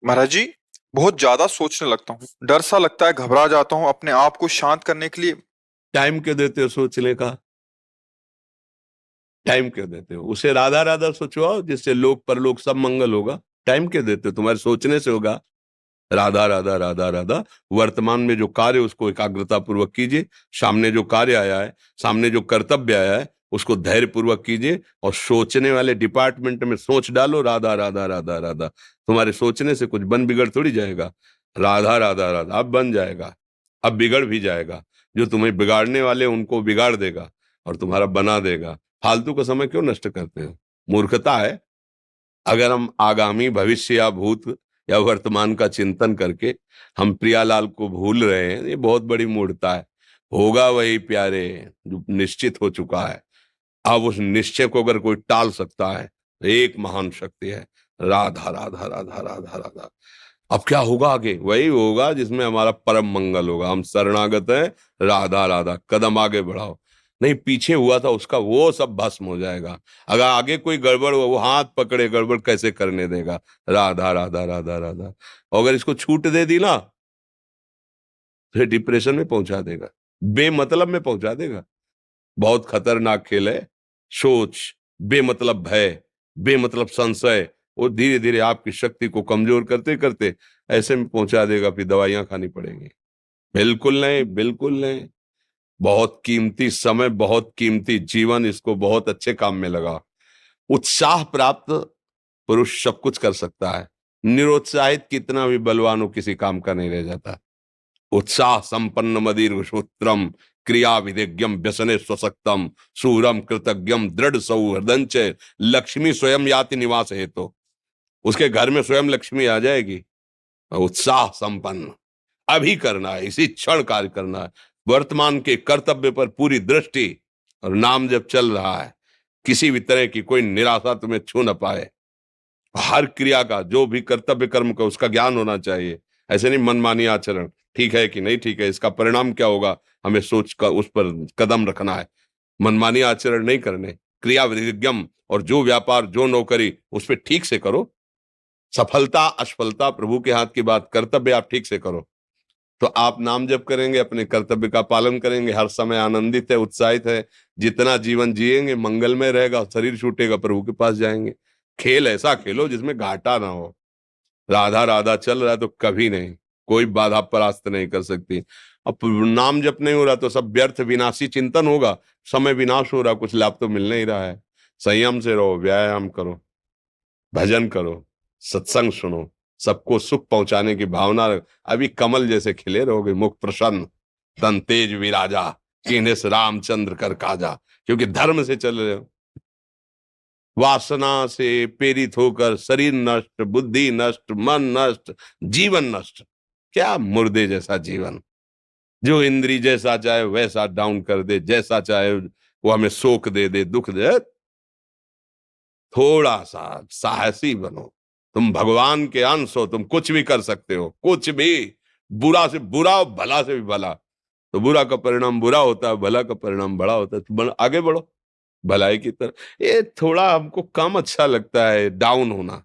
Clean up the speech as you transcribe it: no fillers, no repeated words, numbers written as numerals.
महाराज जी, बहुत ज्यादा सोचने लगता हूँ। डर सा लगता है, घबरा जाता हूँ। अपने आप को शांत करने के लिए टाइम क्यों देते हो सोचने का? टाइम क्यों देते हो? उसे राधा राधा सोचवाओ, जिससे लोक परलोक सब मंगल होगा। टाइम क्यों देते हो? तुम्हारे सोचने से होगा। राधा राधा राधा राधा। वर्तमान में जो कार्य उसको एकाग्रता पूर्वक कीजिए। सामने जो कार्य आया है, सामने जो कर्तव्य आया है, उसको धैर्य पूर्वक कीजिए। और सोचने वाले डिपार्टमेंट में सोच डालो राधा राधा राधा राधा। तुम्हारे सोचने से कुछ बन बिगड़ थोड़ी जाएगा। राधा राधा राधा अब बन जाएगा। अब बिगड़ भी जाएगा। जो तुम्हें बिगाड़ने वाले उनको बिगाड़ देगा और तुम्हारा बना देगा। फालतू का समय क्यों नष्ट करते हो? मूर्खता है। अगर हम आगामी भविष्य या भूत या वर्तमान का चिंतन करके हम प्रियालाल को भूल रहे हैं, ये बहुत बड़ी मूर्खता है। होगा वही प्यारे जो निश्चित हो चुका है। अब उस निश्चय को अगर कोई टाल सकता है तो एक महान शक्ति है। राधा राधा राधा राधा राधा। अब क्या होगा आगे? वही होगा जिसमें हमारा परम मंगल होगा। हम शरणागत हैं। राधा राधा कदम आगे बढ़ाओ। नहीं, पीछे हुआ था उसका वो सब भस्म हो जाएगा। अगर आगे कोई गड़बड़ हुआ, वो हाथ पकड़े गड़बड़ कैसे करने देगा? राधा राधा राधा राधा। और अगर इसको छूट दे दी ना, फिर डिप्रेशन में पहुंचा देगा। बेमतलब में पहुंचा देगा। बहुत खतरनाक खेल है। सोच, बेमतलब भय, बेमतलब संशय, वो धीरे धीरे आपकी शक्ति को कमजोर करते करते ऐसे में पहुंचा देगा, फिर दवाइयां खानी पड़ेंगी। बिल्कुल नहीं, बिल्कुल नहीं। बहुत कीमती समय, बहुत कीमती जीवन, इसको बहुत अच्छे काम में लगा। उत्साह प्राप्त पुरुष सब कुछ कर सकता है। निरुत्साहित कितना भी बलवान हो, किसी काम का नहीं रह जाता। उत्साह संपन्न मदीर्घ सूत्रम, क्रिया विधिज्ञम व्यसने स्वसक्तम, सूरम कृतज्ञम दृढ़ सौहृदंच, लक्ष्मी स्वयं याति निवास हेतु। उसके घर में स्वयं लक्ष्मी आ जाएगी। उत्साह संपन्न अभी करना है, इसी क्षण कार्य करना है। वर्तमान के कर्तव्य पर पूरी दृष्टि। और नाम जब चल रहा है, किसी भी तरह की कोई निराशा तुम्हें छू न पाए। हर क्रिया का, जो भी कर्तव्य कर्म का, उसका ज्ञान होना चाहिए। ऐसे नहीं मनमानी आचरण, ठीक है कि नहीं ठीक है, इसका परिणाम क्या होगा, हमें सोच का उस पर कदम रखना है। मनमानी आचरण नहीं करने। क्रिया विधिज्ञम, और जो व्यापार जो नौकरी उस पर ठीक से करो। सफलता असफलता प्रभु के हाथ की बात, कर्तव्य आप ठीक से करो तो आप नाम जप करेंगे, अपने कर्तव्य का पालन करेंगे, हर समय आनंदित है, उत्साहित है। जितना जीवन जिएंगे मंगलमय रहेगा। शरीर छूटेगा, प्रभु के पास जाएंगे। खेल ऐसा खेलो जिसमें घाटा ना हो। राधा राधा चल रहा है तो कभी नहीं, कोई बाधा परास्त नहीं कर सकती। अब नाम जप नहीं हो रहा तो सब व्यर्थ विनाशी चिंतन होगा। समय विनाश हो रहा, कुछ लाभ तो मिल नहीं रहा है। संयम से रहो, व्यायाम करो, भजन करो, सत्संग सुनो, सबको सुख पहुंचाने की भावना रख। अभी कमल जैसे खिले रहोगे, मुख प्रसन्न, तन तेज विराजा, कीन्हे से रामचंद्र कर काजा। क्योंकि धर्म से चल रहे हो। वासना से प्रेरित होकर शरीर नष्ट, बुद्धि नष्ट, मन नष्ट, जीवन नष्ट। क्या मुर्दे जैसा जीवन, जो इंद्री जैसा चाहे वैसा डाउन कर दे, जैसा चाहे वो हमें शोक दे दे, दुख दे। थोड़ा सा साहसी बनो। तुम भगवान के अंश हो, तुम कुछ भी कर सकते हो, कुछ भी। बुरा से बुरा, भला से भी भला। तो बुरा का परिणाम बुरा होता है, भला का परिणाम बड़ा होता है। तो आगे बढ़ो भलाई की तरफ। ये थोड़ा हमको कम अच्छा लगता है डाउन होना।